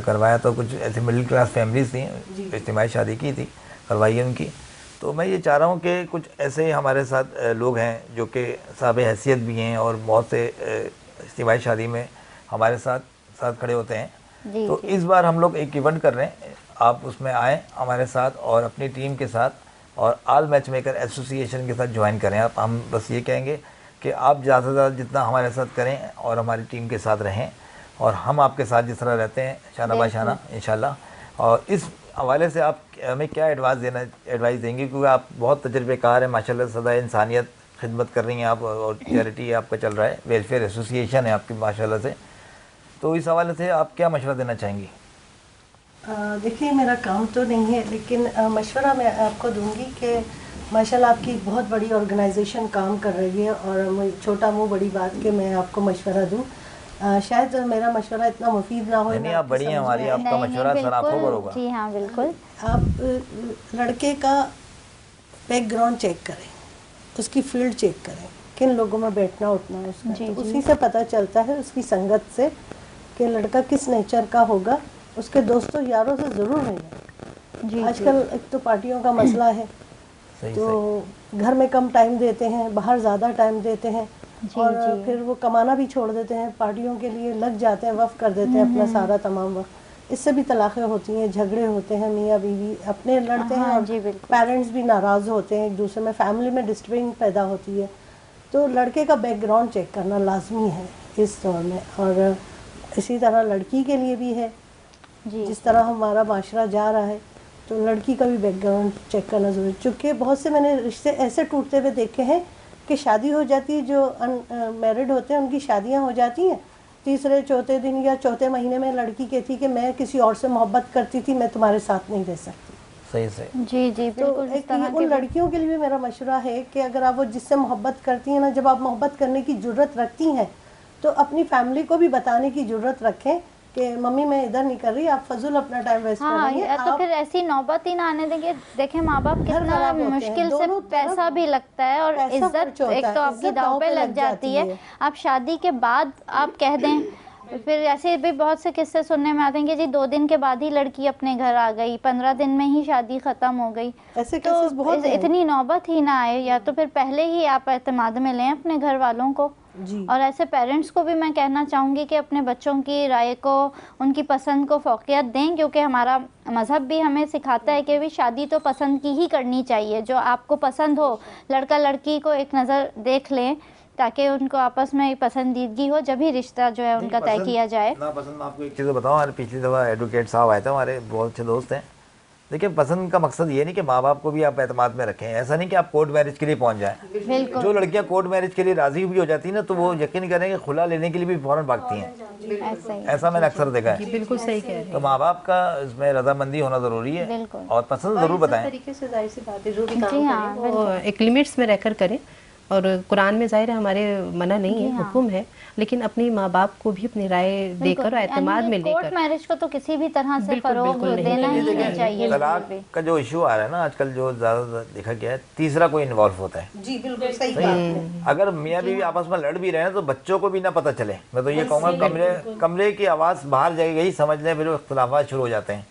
کروایا، تو کچھ ایسے مڈل کلاس فیملیز تھیں، اجتماعی شادی کی تھی، کروائی ہے ان کی. تو میں یہ چاہ رہا ہوں کہ کچھ ایسے ہمارے ساتھ لوگ ہیں جو کہ صاحب حیثیت بھی ہیں اور بہت سے اجتماعی شادی میں ہمارے ساتھ کھڑے ہوتے ہیں. تو اس بار ہم لوگ ایک ایونٹ کر رہے ہیں، آپ اس میں آئیں ہمارے ساتھ اور اپنی ٹیم کے ساتھ اور آل میچ میکر ایسوسی ایشن کے ساتھ جوائن کریں. آپ ہم بس یہ کہیں گے کہ آپ زیادہ سے زیادہ جتنا ہمارے ساتھ کریں اور ہماری ٹیم کے ساتھ رہیں، اور ہم آپ کے ساتھ جس طرح رہتے ہیں شانہ بہ شانہ انشاءاللہ. اور اس حوالے سے آپ ہمیں کیا ایڈوائز دیں گے، کیونکہ آپ بہت تجربے کار ہیں ماشاءاللہ، سدا انسانیت خدمت کر رہی ہیں آپ، اور چیریٹی آپ کا چل رہا ہے، ویلفیئر ایسوسی ایشن ہے آپ کی ماشاءاللہ سے. تو اس حوالے سے آپ کیا مشورہ دینا چاہیں گی؟ دیکھیے میرا کام تو نہیں ہے، لیکن مشورہ میں آپ کو دوں گی کہ ماشاءاللہ آپ کی بہت بڑی آرگنائزیشن کام کر رہی ہے، اور چھوٹا منہ بڑی بات کہ میں آپ کو مشورہ دوں. شاید میرا مشورہ اتنا مفید نہ ہو. نہیں آپ بڑی ہیں ہماری، آپ کا مشورہ سر آنکھوں پر ہوگا. جی ہاں بالکل. آپ لڑکے کا بیک گراؤنڈ چیک کریں، اس کی فیلڈ چیک کریں، کن لوگوں میں بیٹھنا اٹھنا ہے اس کا. تو اسی سے پتہ چلتا ہے اس کی سنگت سے کہ لڑکا کس نیچر کا ہوگا، اس کے دوستوں یاروں سے ضرور ملیں. جی آج کل ایک تو پارٹیوں کا مسئلہ ہے تو گھر میں کم ٹائم دیتے ہیں, باہر زیادہ ٹائم دیتے ہیں, اور پھر وہ کمانا بھی چھوڑ دیتے ہیں, پارٹیوں کے لیے لگ جاتے ہیں, وقف کر دیتے ہیں اپنا سارا تمام وقت. اس سے بھی طلاقیں ہوتی ہیں, جھگڑے ہوتے ہیں, میاں بیوی اپنے لڑتے ہیں اور پیرنٹس بھی ناراض ہوتے ہیں ایک دوسرے میں, فیملی میں ڈسٹربنگ پیدا ہوتی ہے. تو لڑکے کا بیک گراؤنڈ چیک کرنا لازمی ہے اس دور میں, اور اسی طرح لڑکی کے لیے بھی ہے. جس طرح ہمارا معاشرہ جا رہا ہے تو لڑکی کا بھی بیک گراؤنڈ چیک کرنا ضروری ہے. چونکہ بہت سے میں نے رشتے ایسے ٹوٹتے ہوئے دیکھے ہیں کہ شادی ہو جاتی ہے, جو ان میرڈ ہوتے ہیں ان کی شادیاں ہو جاتی ہیں, تیسرے چوتھے دن یا چوتھے مہینے میں لڑکی کہتی کہ میں کسی اور سے محبت کرتی تھی, میں تمہارے ساتھ نہیں رہ سکتی. صحیح. جی جی تو بالکل. ان لڑکیوں کے لیے بھی میرا مشورہ ہے کہ اگر آپ وہ جس سے محبت کرتی ہیں نا, جب آپ محبت کرنے کی جرت رکھتی ہیں تو اپنی فیملی کو بھی بتانے کی جرت رکھیں کہ ممی میں ادھر نہیں کر رہی, آپ فضول اپنا ٹائم ویسٹ کر رہی ہیں. تو پھر ایسی نوبت ہی نہ آنے دیں گے. دیکھیں ماں باپ کتنا مشکل سے پیسہ بھی لگتا ہے اور عزت ایک تو آپ کی داؤ پہ لگ جاتی ہے. آپ شادی کے بعد آپ کہہ دیں, پھر ایسے بھی بہت سے قصے سننے میں آتے ہیں کہ جی 2 دن کے بعد ہی لڑکی اپنے گھر آ گئی, 15 دن میں ہی شادی ختم ہو گئی. تو اتنی نوبت ہی نہ آئے, یا تو پھر پہلے ہی آپ اعتماد میں لیں اپنے گھر والوں کو. اور ایسے پیرنٹس کو بھی میں کہنا چاہوں گی کہ اپنے بچوں کی رائے کو, ان کی پسند کو فوقیت دیں, کیونکہ ہمارا مذہب بھی ہمیں سکھاتا ہے کہ بھی شادی تو پسند کی ہی کرنی چاہیے. جو آپ کو پسند ہو, لڑکا لڑکی کو ایک نظر دیکھ لیں تاکہ ان کو آپس میں پسندیدگی ہو, جب ہی رشتہ جو ہے ان کا طے کیا جائے. پسند میں آپ کو ایک چیز بتاؤں, ہمارے پچھلی دفعہ ایڈوکیٹ صاحب آئے تھے, ہمارے بہت اچھے دوست ہیں. دیکھیں پسند کا مقصد یہ نہیں کہ ماں باپ کو بھی آپ اعتماد میں رکھیں, ایسا نہیں کہ آپ کورٹ میرج کے لیے پہنچ جائیں. جو لڑکیاں کورٹ میرج کے لیے راضی بھی ہو جاتی ہیں نا, تو وہ یقین کریں کہ خلا لینے کے لیے بھی فوراً بھاگتی ہیں. ایسا میں نے اکثر دیکھا ہے. بالکل صحیح کہہ رہے ہیں. تو ماں باپ کا اس میں رضامندی ہونا ضروری ہے, اور پسند ضرور بتائیں. اس طریقے سے ظاہر سی بات ہے, جو بھی کام کریں وہ ایک لمٹس میں رہ کر کریں. اور قرآن میں ظاہر ہے ہمارے منع نہیں ہے, حکم ہے, لیکن اپنی ماں باپ کو بھی اپنی رائے دے کر اور اعتماد میں لے کر. کورٹ میرج کو تو کسی بھی طرح سے فروغ دینا ہی نہیں چاہیے. طلاق کا جو ایشو آ رہا ہے نا آج کل, جو زیادہ دیکھا گیا ہے, تیسرا کوئی انوالو ہوتا ہے. جی بالکل صحیح بات ہے. اگر میاں بیوی آپس میں لڑ بھی رہے ہیں تو بچوں کو بھی نہ پتہ چلے. میں تو یہ کہوں گا کمرے کی آواز باہر جائے گی سمجھ لیں, پھر اختلافات شروع ہو جاتے ہیں.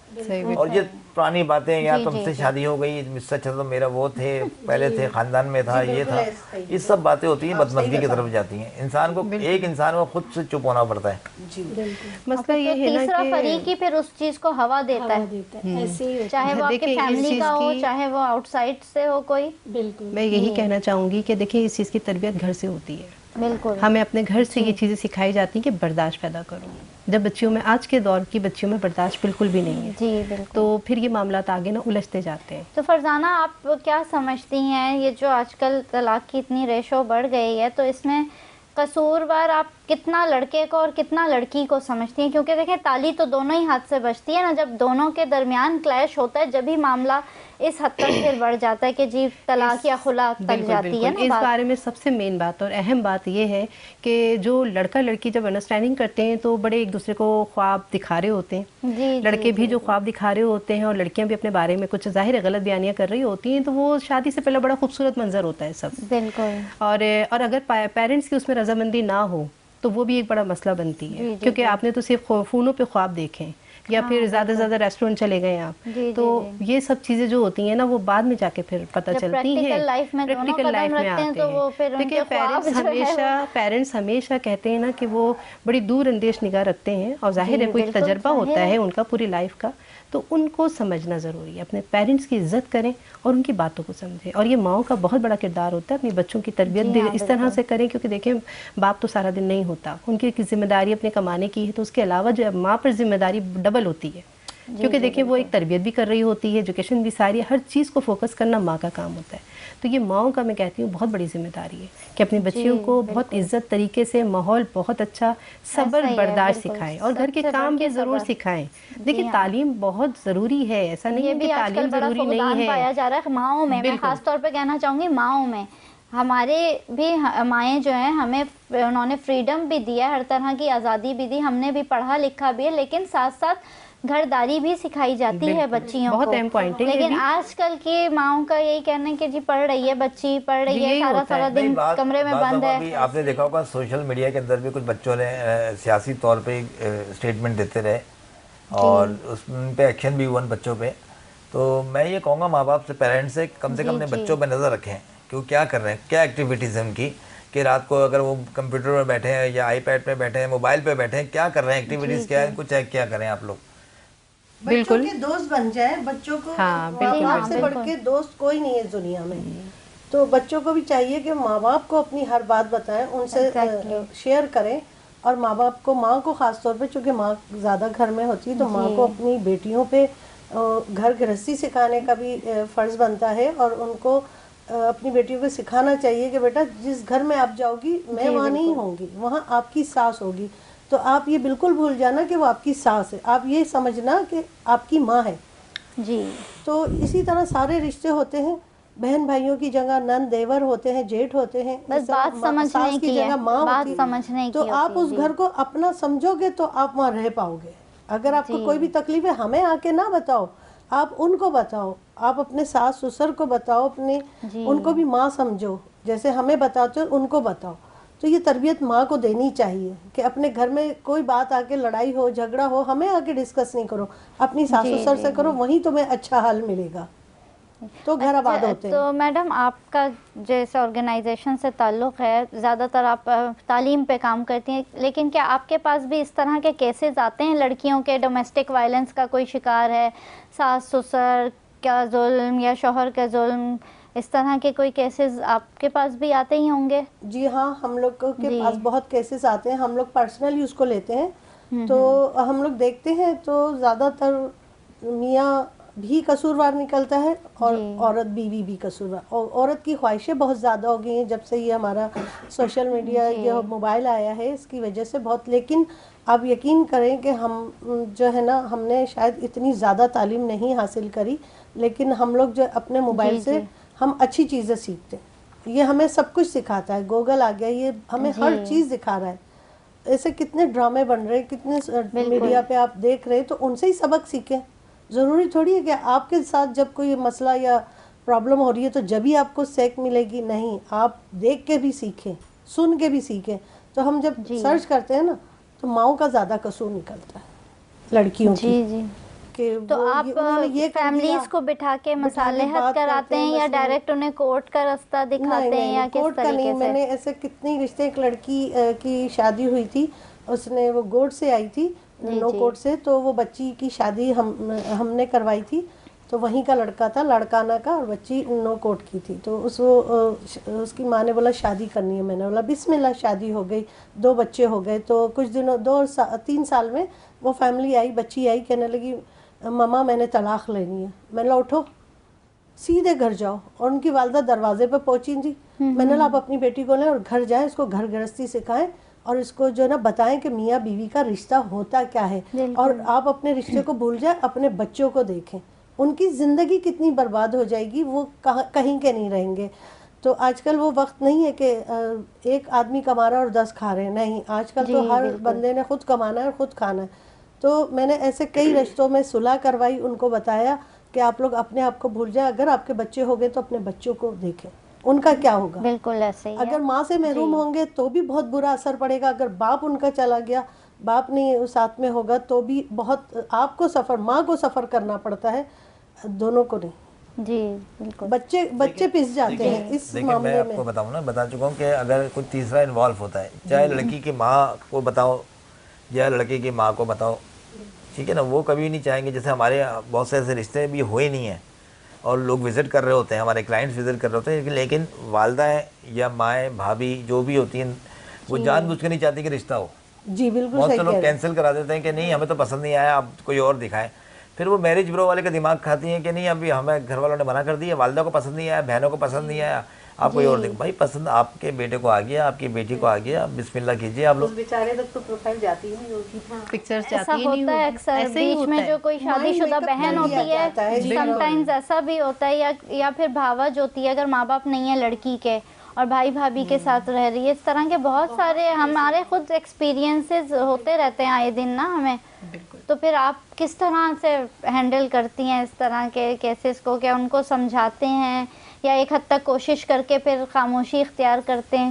اور یہ پرانی باتیں, یا تم سے شادی ہو گئی, مجھ سے اچھا تو میرا وہ تھے, پہلے تھے, خاندان میں تھا, یہ تھا, یہ سب باتیں ہوتی ہیں, بدمزگی کی طرف جاتی ہیں. انسان کو, ایک انسان کو خود سے چپ ہونا پڑتا ہے. مسئلہ یہ ہے نا تیسرا فریق ہی پھر اس چیز کو ہوا دیتا ہے, چاہے وہ آپ کی فیملی کا ہو, چاہے وہ آؤٹ سائڈ سے ہو کوئی. بالکل میں یہی کہنا چاہوں گی کہ دیکھیں اس چیز کی تربیت گھر سے ہوتی ہے. بالکل ہمیں اپنے گھر سے یہ چیزیں سکھائی جاتی ہیں کہ برداشت پیدا کرو. جب بچیوں میں, آج کے دور کی بچیوں میں برداشت بالکل بھی نہیں ہے, جی بالکل, تو پھر یہ معاملات آگے نہ الجھتے جاتے ہیں. تو فرزانہ آپ کیا سمجھتی ہیں, یہ جو آج کل طلاق کی اتنی ریشو بڑھ گئی ہے, تو اس میں قصوروار آپ کتنا لڑکے کو اور کتنا لڑکی کو سمجھتی ہیں؟ کیونکہ دیکھیں تالی تو دونوں ہی ہاتھ سے بجتی ہے نا, جب دونوں کے درمیان کلیش ہوتا ہے جب ہی معاملہ اس حد تک پھر بڑھ جاتا ہے کہ جی طلاق یا خلا تک جاتی ہے نا. اس بارے میں سب سے مین بات اور اہم بات یہ ہے کہ جو لڑکا لڑکی جب انڈرسٹینڈنگ کرتے ہیں تو بڑے ایک دوسرے کو خواب دکھا رہے ہوتے ہیں. لڑکے بھی جو خواب دکھا رہے ہوتے ہیں اور لڑکیاں بھی اپنے بارے میں کچھ ظاہر غلط بیانیاں کر رہی ہوتی ہیں, تو وہ شادی سے پہلے بڑا خوبصورت منظر ہوتا ہے سب. بالکل. اور اگر پیرنٹس کی اس میں رضامندی نہ ہو تو وہ بھی ایک بڑا مسئلہ بنتی ہے, کیونکہ آپ نے تو صرف فونوں پہ خواب دیکھیں, یا پھر زیادہ سے زیادہ ریسٹورنٹ چلے گئے آپ, تو یہ سب چیزیں جو ہوتی ہیں نا وہ بعد میں جا کے پھر پتہ چلتی ہیں, پریکٹیکل لائف میں آتے ہیں. دیکھیں پیرنٹس ہمیشہ کہتے ہیں نا کہ وہ بڑی دور اندیش نگاہ رکھتے ہیں, اور ظاہر ہے کوئی تجربہ ہوتا ہے ان کا پوری لائف کا, تو ان کو سمجھنا ضروری ہے. اپنے پیرنٹس کی عزت کریں اور ان کی باتوں کو سمجھیں, اور یہ ماؤں کا بہت بڑا کردار ہوتا ہے. اپنی بچوں کی تربیت اس طرح سے کریں, کیونکہ دیکھیں باپ تو سارا دن نہیں ہوتا, ان کی ذمہ داری اپنے کمانے کی ہے, تو اس کے علاوہ جو ماں پر ذمہ داری ڈبل ہوتی ہے, کیونکہ دیکھیں وہ ایک تربیت بھی کر رہی ہوتی ہے, ایجوکیشن بھی ساری, ہر چیز کو فوکس کرنا ماں کا کام ہوتا ہے. تو یہ ماؤں کا میں کہتی ہوں بہت بڑی ذمہ داری ہے کہ اپنی بچیوں کو بہت عزت طریقے سے, ماحول بہت اچھا, صبر برداشت سکھائیں, اور گھر کے کام بھی ضرور سکھائیں. دیکھیں تعلیم بہت ضروری ہے, ایسا نہیں ہے کہ تعلیم ضروری نہیں ہے. پایا جا رہا ہے ماؤں میں, میں خاص طور پہ کہنا چاہوں گی ماؤں میں. ہمارے بھی مائیں جو ہیں, ہمیں انہوں نے فریڈم بھی دیا, ہر طرح کی آزادی بھی دی, ہم نے بھی پڑھا لکھا بھی ہے, لیکن ساتھ ساتھ گھرداری بھی سکھائی جاتی ہے بچیوں کو. بہت اہم پوائنٹ ہے. لیکن آج کل کی ماؤں کا یہی کہنا ہے کہ جی پڑھ رہی ہے بچی, پڑھ رہی ہے, سارا دن کمرے میں بند ہے. آپ نے دیکھا ہوگا سوشل میڈیا کے اندر بھی کچھ بچوں نے سیاسی طور پہ اسٹیٹمنٹ دیتے رہے اور اس پہ ایکشن بھی ہوا ان بچوں پہ. تو میں یہ کہوں گا ماں باپ سے، پیرنٹس سے کم اپنے بچوں پہ نظر رکھیں کہ وہ کیا کر رہے ہیں، کیا ایکٹیویٹیز ہیں ان کی، کہ رات کو اگر وہ کمپیوٹر پہ بیٹھے ہیں یا آئی پیڈ پہ بیٹھے ہیں، موبائل پہ بیٹھے ہیں، کیا کر رہے ہیں، ایکٹیویٹیز کیا ہے، ان کو چیک کیا کریں آپ لوگ. بچوں کے دوست بن جائیں. بچوں کو ہاں، ماں باپ سے بڑھ کے دوست کوئی نہیں ہے اس دنیا میں. تو بچوں کو بھی چاہیے کہ ماں باپ کو اپنی ہر بات بتائیں، ان سے شیئر کریں. اور ماں باپ کو، ماں کو خاص طور پہ، چونکہ ماں زیادہ گھر میں ہوتی ہے تو ماں کو اپنی بیٹیوں پہ گھر گرہستی سکھانے کا بھی فرض بنتا ہے. اور ان کو اپنی بیٹیوں کو سکھانا چاہیے کہ بیٹا جس گھر میں آپ جاؤ گی میں وہاں نہیں ہوں گی، وہاں آپ کی ساس ہوگی. تو آپ یہ بالکل بھول جانا کہ وہ آپ کی ساس ہے، آپ یہ سمجھنا کہ آپ کی ماں ہے. جی. تو اسی طرح سارے رشتے ہوتے ہیں، بہن بھائیوں کی جگہ نند دیور ہوتے ہیں، جیٹھ ہوتے ہیں، بس بات سمجھنے ساس کی جگہ ماں ہوتی ہے. تو آپ اس گھر کو اپنا سمجھو گے تو آپ وہاں رہ پاؤ گے. اگر آپ کو کوئی بھی تکلیف ہے ہمیں آ کے نہ بتاؤ، آپ ان کو بتاؤ، آپ اپنے ساس سسر کو بتاؤ، اپنے ان کو بھی ماں سمجھو، جیسے ہمیں بتاتے ہو ان کو بتاؤ. تو یہ تربیت ماں کو دینی چاہیے کہ اپنے گھر میں کوئی بات آ کے لڑائی ہو جھگڑا ہو ہمیں آ کے ڈسکس نہیں کرو، اپنی ساس سسر سے کرو، وہیں تمہیں اچھا حل ملے گا. تو گھر آباد ہوتے ہیں. تو میڈم آپ کا جیسے آرگنائزیشن سے تعلق ہے، زیادہ تر آپ تعلیم پہ کام کرتی ہیں، لیکن کیا آپ کے پاس بھی اس طرح کے کیسز آتے ہیں لڑکیوں کے، ڈومیسٹک وائلنس کا کوئی شکار ہے، ساس سسر کا ظلم یا شوہر کا ظلم، اس طرح کے کوئی کیسز آپ کے پاس بھی آتے ہی ہوں گے؟ جی ہاں، ہم لوگ کے پاس بہت کیسز آتے ہیں. ہم لوگ پرسنلی اس کو لیتے ہیں. تو ہم لوگ دیکھتے ہیں تو زیادہ تر میاں بھی قصوروار نکلتا ہے اور عورت بیوی بھی قصوروار. عورت کی خواہشیں بہت زیادہ ہو گئی ہیں جب سے یہ ہمارا سوشل میڈیا یہ موبائل آیا ہے، اس کی وجہ سے بہت. لیکن آپ یقین کریں کہ ہم جو ہے نا، ہم نے شاید اتنی زیادہ تعلیم نہیں حاصل کری، لیکن ہم لوگ جو اپنے موبائل سے ہم اچھی چیزیں سیکھتے ہیں. یہ ہمیں سب کچھ سکھاتا ہے. گوگل آ گیا، یہ ہمیں ہر چیز دکھا رہا ہے. ایسے کتنے ڈرامے بن رہے ہیں، کتنے میڈیا پہ آپ دیکھ رہے ہیں، تو ان سے ہی سبق سیکھیں. ضروری تھوڑی ہے کہ آپ کے ساتھ جب کوئی مسئلہ یا پرابلم ہو رہی ہے تو جب ہی آپ کو سیکھ ملے گی. نہیں، آپ دیکھ کے بھی سیکھیں، سن کے بھی سیکھیں. تو ہم جب سرچ کرتے ہیں نا تو ماؤں کا زیادہ قصور نکلتا ہے لڑکیوں کی. تو آپ فیملیز کو بٹھا کے مصالحت کراتے ہیں یا ڈائریکٹ انہیں کورٹ کا راستہ دکھاتے ہیں یا کس طریقے سے؟ نہیں، میں نے ایسے کتنی رشتے، ایک لڑکی کی شادی ہوئی تھی، اس نے وہ گوڈ سے آئی تھی، نو کوٹ سے. تو وہ بچی کی شادی ہم نے کروائی تھی. تو وہیں کا لڑکا تھا، لڑکانہ کا، اور بچی نو کوٹ کی تھی. تو اس کی ماں نے بولا شادی کرنی ہے. میں نے بولا بسم اللہ. شادی ہو گئی، 2 بچے ہو گئے. تو کچھ دنوں 3 سال میں وہ فیملی آئی، بچی آئی، کہنے لگی ماما میں نے طلاق لینی ہے. میں نے اٹھو سیدھے گھر جاؤ. اور ان کی والدہ دروازے پہ پہنچی تھی. میں نے آپ اپنی بیٹی کو لیں اور گھر جائیں، اس کو گھر گرہستی سکھائیں اور اس کو جو ہے نا بتائیں کہ میاں بیوی کا رشتہ ہوتا کیا ہے. اور آپ اپنے رشتے کو بھول جائیں، اپنے بچوں کو دیکھیں. ان کی زندگی کتنی برباد ہو جائے گی، وہ کہیں کے نہیں رہیں گے. تو آج کل وہ وقت نہیں ہے کہ ایک آدمی کما رہا ہے اور 10 کھا رہے ہیں. نہیں، آج کل تو ہر بندے نے خود کمانا ہے اور خود کھانا ہے. تو میں نے ایسے کئی رشتوں میں صلح کروائی، ان کو بتایا کہ آپ لوگ اپنے آپ کو بھول جائیں. اگر آپ کے بچے ہو گئے تو اپنے بچوں کو دیکھیں، ان کا کیا ہوگا. بالکل ایسے ہی ہے. اگر ماں سے محروم ہوں گے تو بھی بہت برا اثر پڑے گا. اگر باپ ان کا چلا گیا، باپ نہیں ساتھ میں ہوگا، تو بھی بہت آپ کو ماں کو سفر کرنا پڑتا ہے، دونوں کو نہیں. جی بالکل. بچے پس جاتے ہیں اس معاملے میں آپ کو بتاؤں نا، بتا چکا ہوں کہ اگر کوئی تیسرا انوالو ہوتا ہے، چاہے لڑکی کی ماں کو بتاؤ یا لڑکی کی ماں کو بتاؤ، ٹھیک ہے نا، وہ کبھی نہیں چاہیں گے. جیسے ہمارے بہت سے ایسے رشتے بھی ہوئے نہیں ہیں اور لوگ وزٹ کر رہے ہوتے ہیں، ہمارے کلائنٹس وزٹ کر رہے ہوتے ہیں، لیکن والدہ یا مائیں بھابھی جو بھی ہوتی ہیں وہ جان بوجھ کے نہیں چاہتی کہ رشتہ ہو. جی بالکل. بہت سے لوگ کینسل کرا دیتے ہیں کہ نہیں ہمیں تو پسند نہیں آیا، آپ کوئی اور دکھائیں. پھر وہ میرج برو والے کا دماغ کھاتی ہیں کہ نہیں ابھی ہمیں گھر والوں نے منع کر دیا، والدہ کو پسند نہیں آیا، بہنوں کو پسند نہیں آیا، آپ کوئی اور دیکھو. بھائی پسند آپ کے بیٹے کو آ گیا، آپ کی بیٹی کو آ گیا، بسم اللہ کیجیے. آپ لوگ بیچارے تک تو پروفائل جاتی ہی نہیں ہوگی، پکچرز ایسا جاتی ہی نہیں ہوتا ہے ہوگی. اکثر بیچ میں جو کوئی شادی شدہ بہن ہوتی ہے، سم ٹائمز ایسا بھی ہوتا ہے، یا پھر بھاوج ہوتی ہے اگر ماں باپ نہیں ہے لڑکی کے اور بھائی بھابھی کے ساتھ رہ رہی ہے. اس طرح کے بہت سارے ہمارے خود ایکسپیرینسز ہوتے رہتے ہیں آئے دن نا ہمیں. تو پھر آپ کس طرح سے ہینڈل کرتی ہیں اس طرح کے کیسز کو؟ کیا ان کو سمجھاتے ہیں یا ایک حد تک کوشش کر کے پھر خاموشی اختیار کرتے ہیں؟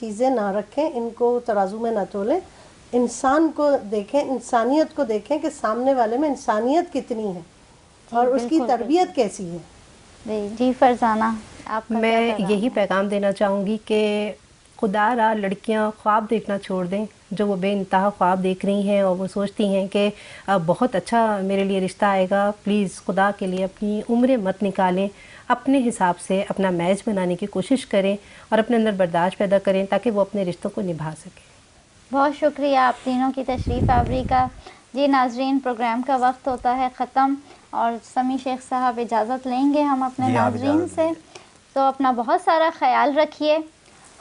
چیزیں نہ رکھیں، ان کو ترازو میں نہ تولیں، انسان کو دیکھیں، انسانیت کو دیکھیں کہ سامنے والے میں انسانیت کتنی ہے اور اس کی تربیت کیسی ہے۔ جی فرزانہ، آپ کا میں کیا پیغام یہی پیغام دینا چاہوں گی کہ خدا را لڑکیاں خواب دیکھنا چھوڑ دیں، جو وہ بے انتہا خواب دیکھ رہی ہیں اور وہ سوچتی ہیں کہ بہت اچھا میرے لیے رشتہ آئے گا، پلیز خدا کے لیے اپنی عمریں مت نکالیں، اپنے حساب سے اپنا میچ بنانے کی کوشش کریں اور اپنے اندر برداشت پیدا کریں تاکہ وہ اپنے رشتوں کو نبھا سکیں۔ بہت شکریہ آپ تینوں کی تشریف آوری کا۔ جی ناظرین، پروگرام کا وقت ہوتا ہے ختم اور سمیع شیخ صاحب اجازت لیں گے ہم اپنے جی، آپ ناظرین اجازت سے، لیجیے۔ تو اپنا بہت سارا خیال رکھیے،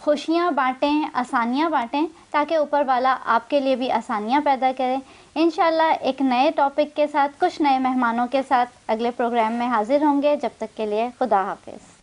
خوشیاں بانٹیں، آسانیاں بانٹیں، تاکہ اوپر والا آپ کے لیے بھی آسانیاں پیدا کرے۔ انشاءاللہ ایک نئے ٹاپک کے ساتھ، کچھ نئے مہمانوں کے ساتھ اگلے پروگرام میں حاضر ہوں گے۔ جب تک کے لیے خدا حافظ۔